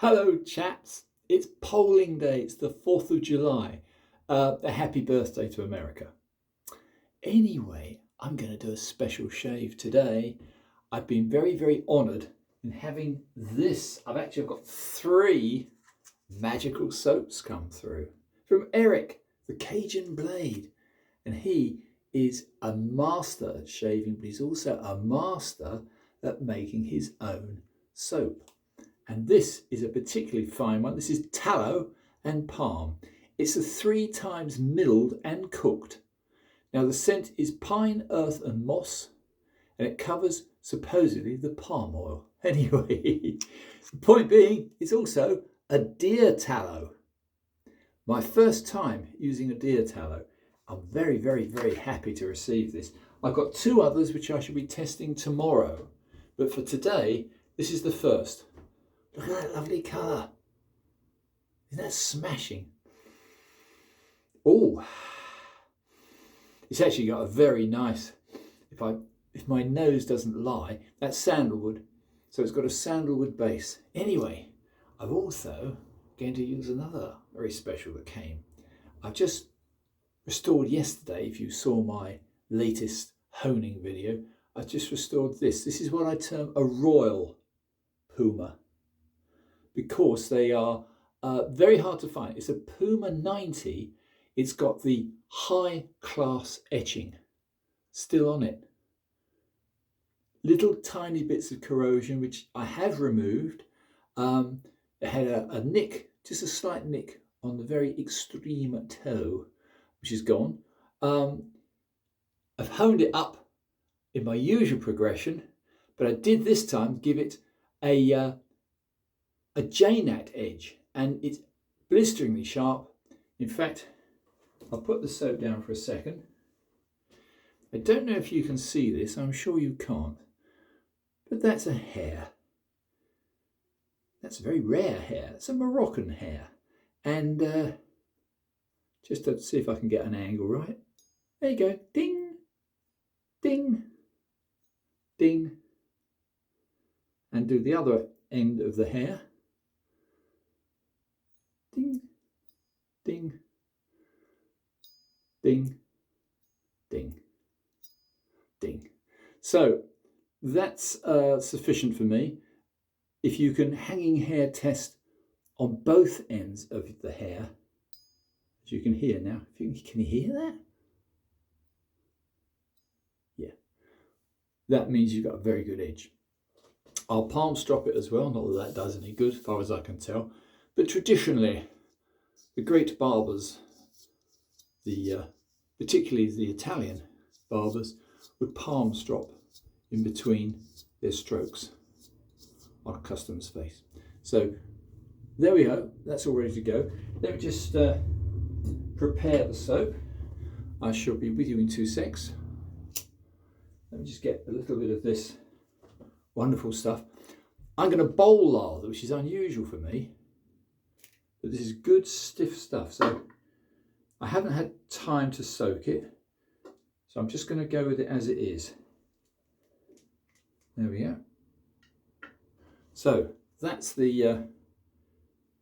Hello chaps, it's polling day, it's the 4th of July. A happy birthday to America. Anyway, I'm going to do a special shave today. I've been very honoured in having this. I've got 3 magical soaps come through from Eric, the Cajun Blade. And he is a master at shaving, but he's also a master at making his own soap. And this is a particularly fine one. This is tallow and palm. It's a 3 times milled and cooked. Now the scent is pine, earth and moss, and it covers supposedly the palm oil. Anyway, the point being, it's also a deer tallow. My first time using a deer tallow. I'm very happy to receive this. I've got 2 others which I shall be testing tomorrow, but for today, this is the first. Look at that lovely colour. Isn't that smashing? Oh, it's actually got a very nice, if my nose doesn't lie, that's sandalwood. So it's got a sandalwood base. Anyway, I'm also going to use another very special that came. I've just restored yesterday, if you saw my latest honing video, I've just restored this. This is what I term a royal Puma, because they are very hard to find. It's a Puma 90. It's got the high class etching still on it. Little tiny bits of corrosion, which I have removed. It had a nick, just a slight nick on the very extreme toe, which is gone. I've honed it up in my usual progression, but I did this time give it a jnat edge, and it's blisteringly sharp. In fact, I'll put the soap down for a second. I don't know if you can see this, I'm sure you can't, but that's a hair. That's a very rare hair. It's a Moroccan hair. And just to see if I can get an angle right. There you go. Ding, ding, ding. And do the other end of the hair. Ding, ding, ding, ding, ding. So that's sufficient for me. If you can hanging hair test on both ends of the hair, as you can hear now. Can you hear that? Yeah. That means you've got a very good edge. I'll palm strop it as well, not that that does any good as far as I can tell. But traditionally, the great barbers, particularly the Italian barbers, would palm strop in between their strokes on a customer's face. So there we go, that's all ready to go. Let me just prepare the soap. I shall be with you in 2 secs. Let me just get a little bit of this wonderful stuff. I'm going to bowl lather, which is unusual for me, but this is good stiff stuff. So I haven't had time to soak it, so I'm just going to go with it as it is. There we go. So that's the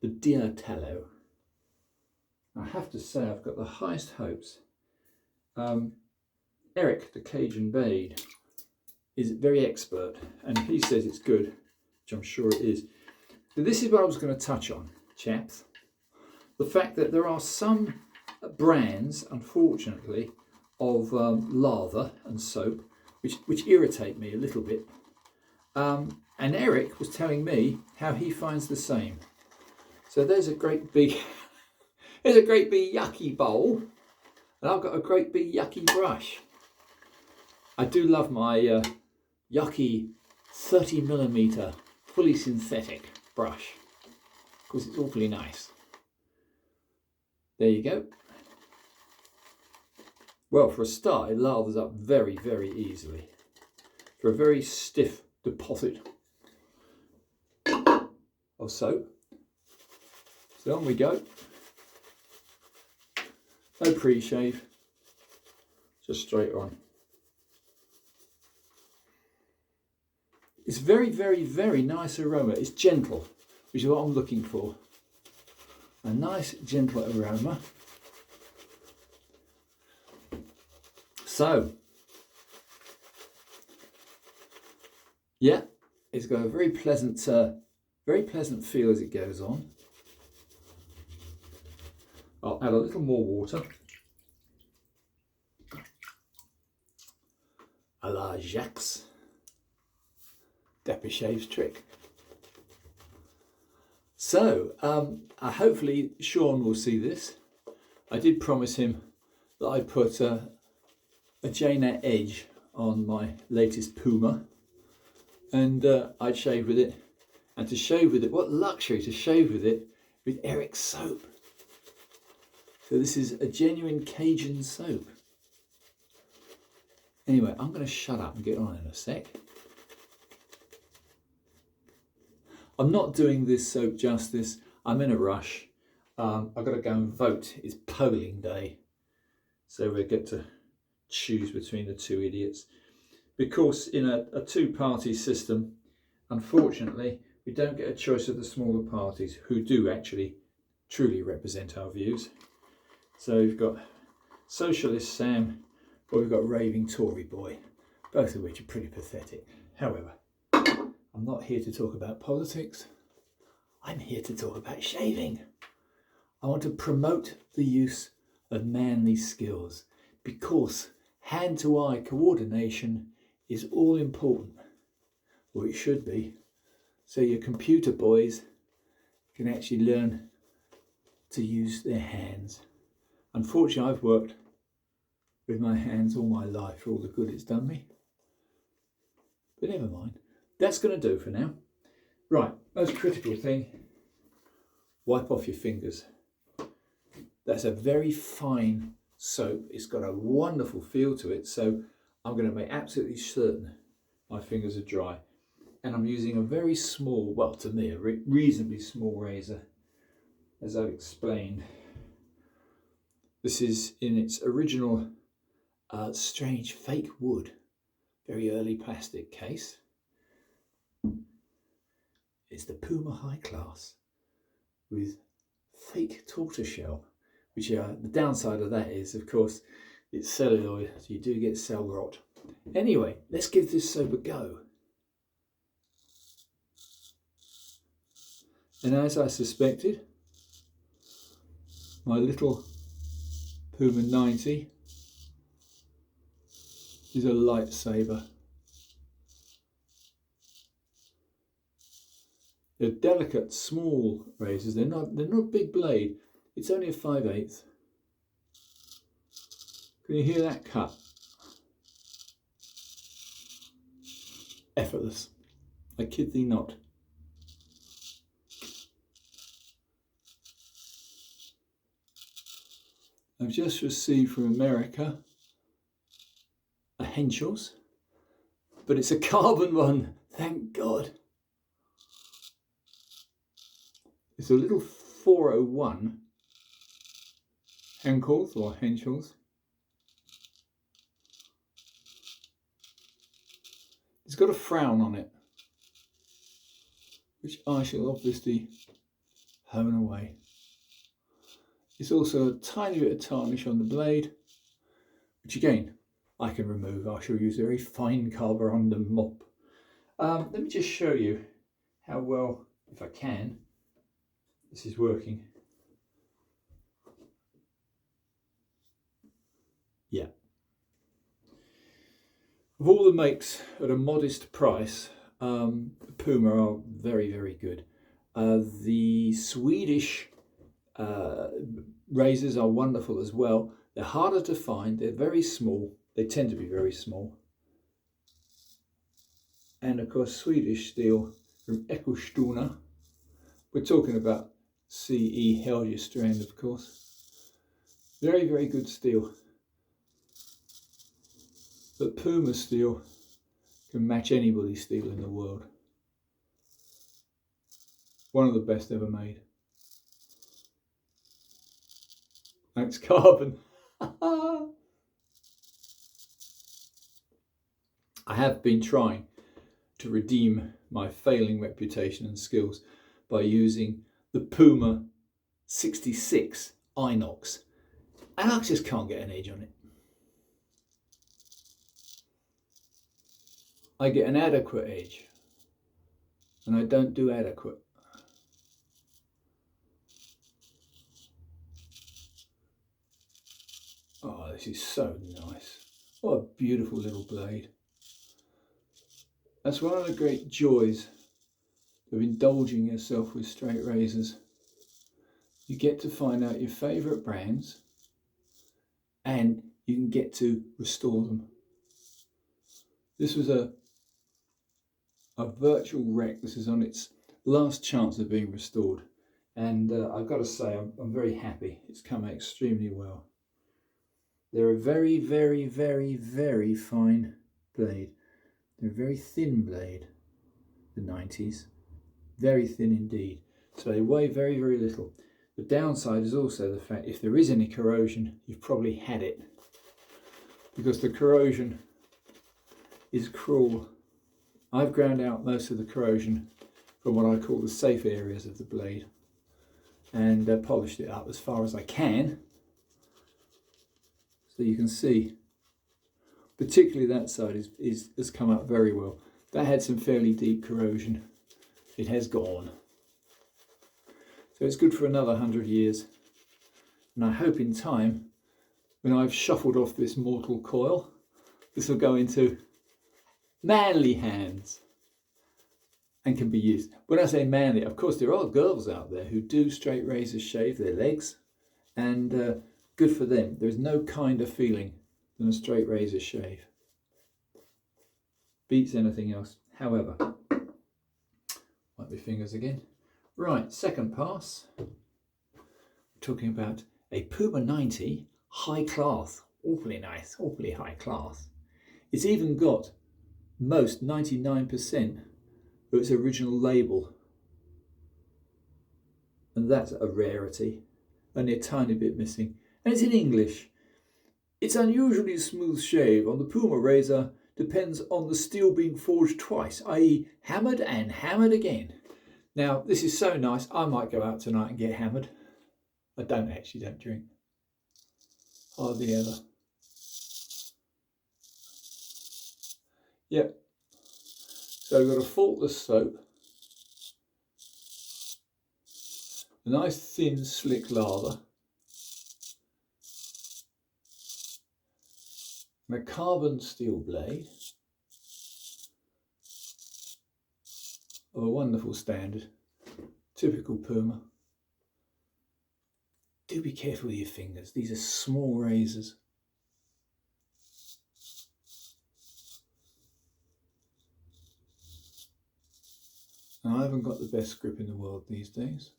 deer tallow. I have to say I've got the highest hopes. Eric, the Cajun Blade, is very expert, and he says it's good, which I'm sure it is. But this is what I was going to touch on, chaps. The fact that there are some brands, unfortunately, of lather and soap, which irritate me a little bit. And Eric was telling me how he finds the same. So there's a great big, yucky bowl, and I've got a great big yucky brush. I do love my yucky 30mm fully synthetic brush, because it's awfully nice. There you go. Well, for a start, it lathers up very easily. For a very stiff deposit of soap. So on we go. No pre-shave, just straight on. It's very nice aroma. It's gentle, which is what I'm looking for. A nice gentle aroma. So, yeah, it's got a very pleasant feel as it goes on. I'll add a little more water. A la Jacques. Dapper Shave's trick. So, hopefully Sean will see this. I did promise him that I'd put a jnat edge on my latest Puma, and I'd shave with it. And to shave with it, what luxury to shave with it with Eric's soap. So this is a genuine Cajun soap. Anyway, I'm going to shut up and get on in a sec. I'm not doing this soap justice. I'm in a rush. I've got to go and vote. It's polling day. So we get to choose between the two idiots. Because in a two-party system, unfortunately, we don't get a choice of the smaller parties who do actually truly represent our views. So we've got Socialist Sam, or we've got Raving Tory Boy, both of which are pretty pathetic. However, I'm not here to talk about politics. I'm here to talk about shaving. I want to promote the use of manly skills because hand-to-eye coordination is all important, or it should be, so your computer boys can actually learn to use their hands. Unfortunately, I've worked with my hands all my life for all the good it's done me. But never mind. That's going to do for now. Right, most critical thing, wipe off your fingers. That's a very fine soap. It's got a wonderful feel to it, so I'm going to make absolutely certain my fingers are dry. And I'm using a very small, well, to me, a reasonably small razor, as I've explained. This is in its original strange fake wood, very early plastic case. It's the Puma High Class with fake tortoiseshell, which the downside of that is, of course, it's celluloid, so you do get cell rot. Anyway, let's give this soap a go. And as I suspected, my little Puma 90 is a lightsaber. They're delicate, small razors. They're not big blade. It's only a 5/8. Can you hear that cut? Effortless. I kid thee not. I've just received from America a Henschel's, but it's a carbon one, thank God. It's a little 401 Henkel's or Henschel's. It's got a frown on it, which I shall obviously hone away. There's also a tiny bit of tarnish on the blade, which again, I can remove. I shall use a very fine carborundum mop. Let me just show you how well, if I can, this is working. Yeah. Of all the makes at a modest price, Puma are very, very good. The Swedish razors are wonderful as well. They're harder to find, they're very small, they tend to be very small. And of course Swedish steel from Exquisite. We're talking about CE Helgestrand, of course. Very, very good steel. But Puma steel can match anybody's steel in the world. One of the best ever made. Thanks, carbon. I have been trying to redeem my failing reputation and skills by using the Puma 66 inox, and I just can't get an edge on it. I get an adequate edge, and I don't do adequate. Oh, this is so nice. What a beautiful little blade. That's one of the great joys of indulging yourself with straight razors. You get to find out your favourite brands and you can get to restore them. This was a virtual wreck. This is on its last chance of being restored, and I've got to say I'm very happy. It's come out extremely well. They're a very, very, very, very fine blade. They're a very thin blade, the 90s, very thin indeed. So they weigh very, very little. The downside is also the fact if there is any corrosion, you've probably had it, because the corrosion is cruel. I've ground out most of the corrosion from what I call the safe areas of the blade and polished it up as far as I can. So you can see, particularly that side has come up very well. That had some fairly deep corrosion. It has gone. So it's good for another 100 years. And I hope in time, when I've shuffled off this mortal coil, this will go into manly hands and can be used. When I say manly, of course there are girls out there who do straight razors shave their legs, and good for them. There's no kinder feeling than a straight razor shave. Beats anything else. However, wipe my fingers again. Right, second pass. We're talking about a Puma 90 high class. Awfully nice, awfully high class. It's even got most 99% of its original label, and that's a rarity. Only a tiny bit missing, and it's in English. Its unusually smooth shave on the Puma razor depends on the steel being forged twice, i.e. hammered and hammered again. Now this is so nice, I might go out tonight and get hammered. I don't drink, hardly ever. Yep. So we've got a faultless soap, a nice thin slick lather, and a carbon steel blade of a wonderful standard, typical Puma. Do be careful with your fingers, these are small razors. Now, I haven't got the best grip in the world these days.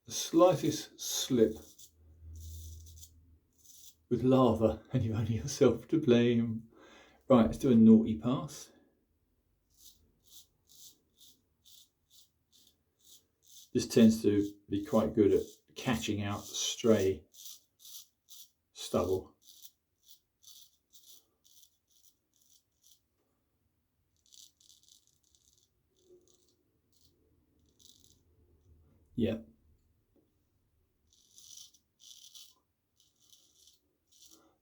The slightest slip with lather and you've only yourself to blame. Right, let's do a naughty pass. This tends to be quite good at catching out stray stubble. Yeah.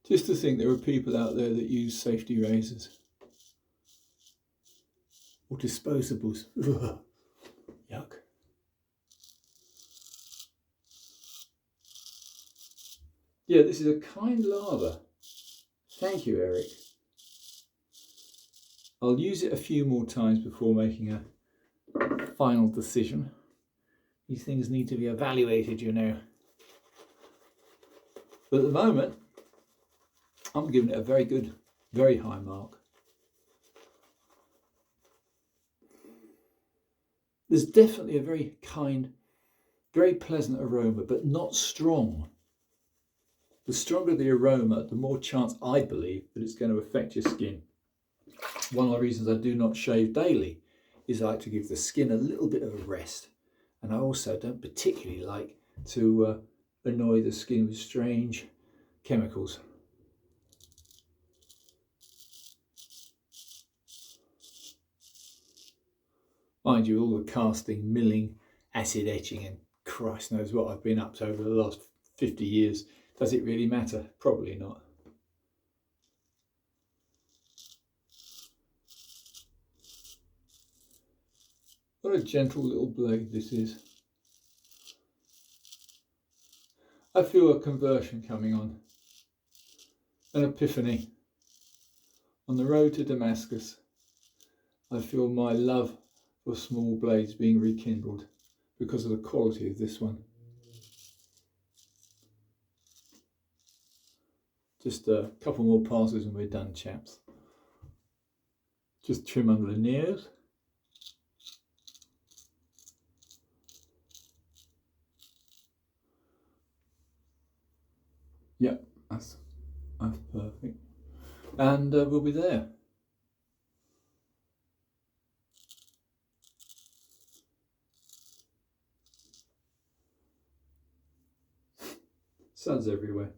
Just to think there are people out there that use safety razors or disposables. Ugh. Yuck. Yeah, this is a kind lather. Thank you, Eric. I'll use it a few more times before making a final decision. These things need to be evaluated, you know. But at the moment, I'm giving it a very good, very high mark. There's definitely a very kind, very pleasant aroma, but not strong. The stronger the aroma, the more chance I believe that it's going to affect your skin. One of the reasons I do not shave daily is I like to give the skin a little bit of a rest. And I also don't particularly like to annoy the skin with strange chemicals. Mind you, all the casting, milling, acid etching and Christ knows what I've been up to over the last 50 years. Does it really matter? Probably not. What a gentle little blade this is. I feel a conversion coming on, an epiphany. On the road to Damascus, I feel my love for small blades being rekindled because of the quality of this one. Just a couple more passes and we're done, chaps. Just trim under the nails. Yep, that's perfect. And we'll be there. Suds everywhere.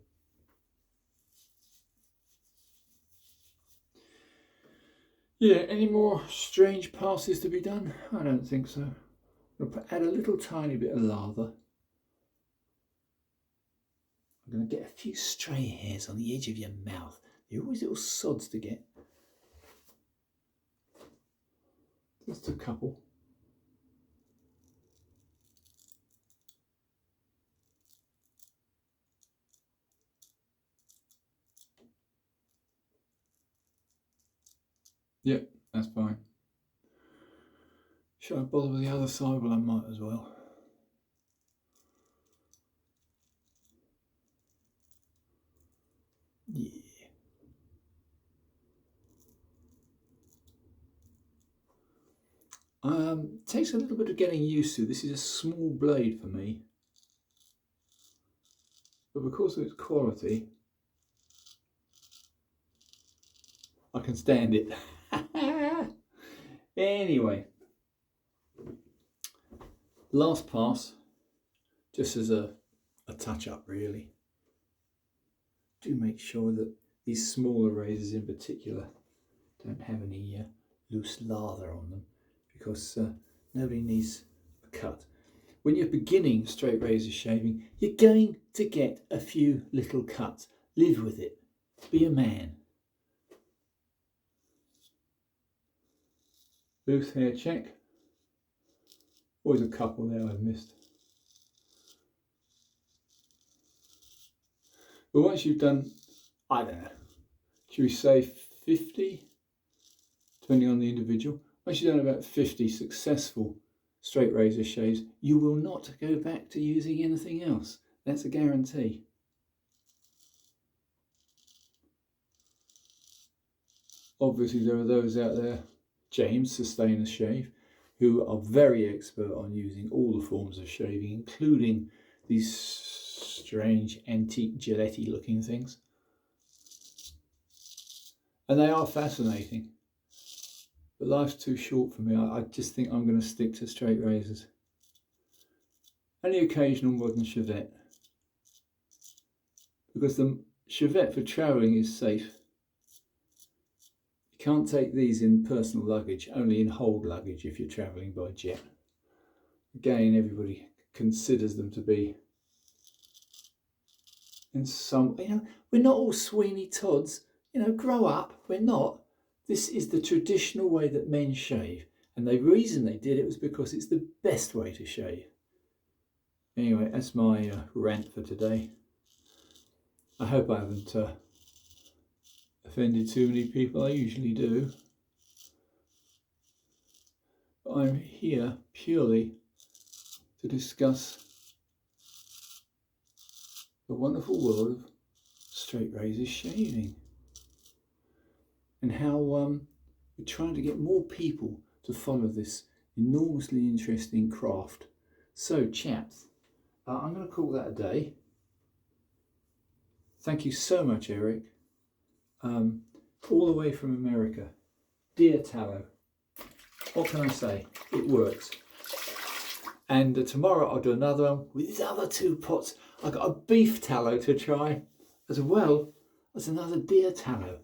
Yeah, any more strange passes to be done? I don't think so. I'll add a little tiny bit of lather. I'm going to get a few stray hairs on the edge of your mouth. They're always little sods to get. Just a couple. Yep, that's fine. Should I bother with the other side? Well, I might as well. Yeah. Takes a little bit of getting used to. This is a small blade for me. But because of its quality, I can stand it. Anyway, last pass, just as a touch-up really. Do make sure that these smaller razors in particular don't have any loose lather on them, because nobody needs a cut. When you're beginning straight razor shaving, you're going to get a few little cuts. Live with it. Be a man. Loose hair check. Always a couple there I've missed. But once you've done, I don't know, should we say 50? Depending on the individual. Once you've done about 50 successful straight razor shaves, you will not go back to using anything else. That's a guarantee. Obviously there are those out there, James, Sustainer Shave, who are very expert on using all the forms of shaving, including these strange antique Gillette-y looking things. And they are fascinating. But life's too short for me. I just think I'm going to stick to straight razors. And the occasional modern chevette. Because the chevette for travelling is safe. You can't take these in personal luggage, only in hold luggage if you're travelling by jet. Again, everybody considers them to be in some, we're not all Sweeney Todds, grow up, we're not. This is the traditional way that men shave, and the reason they did it was because it's the best way to shave. Anyway, that's my rant for today. I hope I haven't offended too many people. I usually do. But I'm here purely to discuss the wonderful world of straight razor shaving, and how we're trying to get more people to follow this enormously interesting craft. So chaps, I'm going to call that a day. Thank you so much, Eric. All the way from America. Dear Tallow, what can I say? It works. And tomorrow I'll do another one with these other two pots. I've got a beef tallow to try, as well as another deer tallow.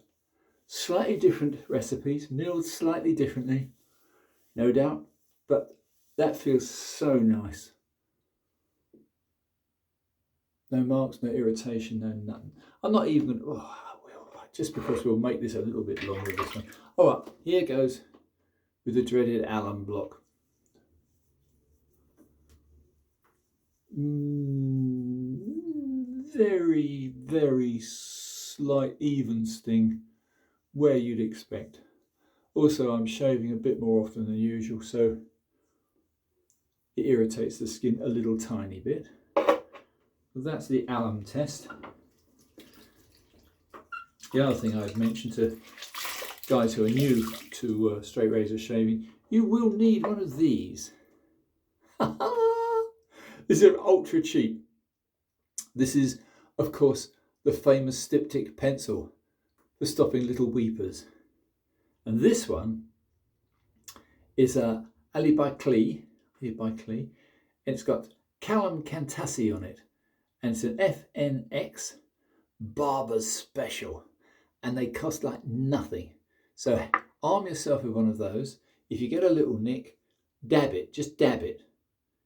Slightly different recipes, milled slightly differently. No doubt but that feels so nice. No marks, no irritation, no nothing. I'm not even, just because we'll make this a little bit longer this one. All right, here goes with the dreaded alum block. Very, very slight even sting where you'd expect. Also, I'm shaving a bit more often than usual, so it irritates the skin a little tiny bit. So that's the alum test. The other thing I'd mention to guys who are new to straight razor shaving, you will need one of these. These are ultra cheap. This is, of course, the famous styptic pencil for stopping little weepers. And this one is a Alibicli, and it's got Callum Cantassi on it. And it's an FNX Barber's Special. And they cost like nothing. So arm yourself with one of those. If you get a little nick, dab it, just dab it.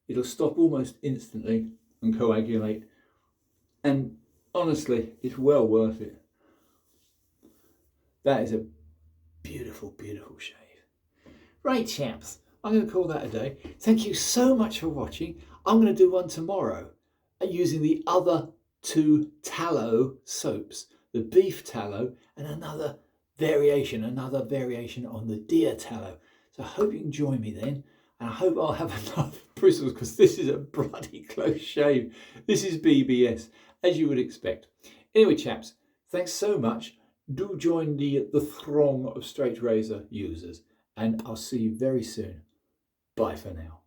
It'll stop almost instantly and coagulate. And honestly, it's well worth it. That is a beautiful, beautiful shave. Right, chaps, I'm going to call that a day. Thank you so much for watching. I'm going to do one tomorrow using the other two tallow soaps, the beef tallow and another variation on the deer tallow. So I hope you can join me then, and I hope I'll have enough bristles, because this is a bloody close shave. This is BBS, as you would expect. Anyway, chaps, thanks so much. Do join the throng of straight razor users, and I'll see you very soon. Bye for now.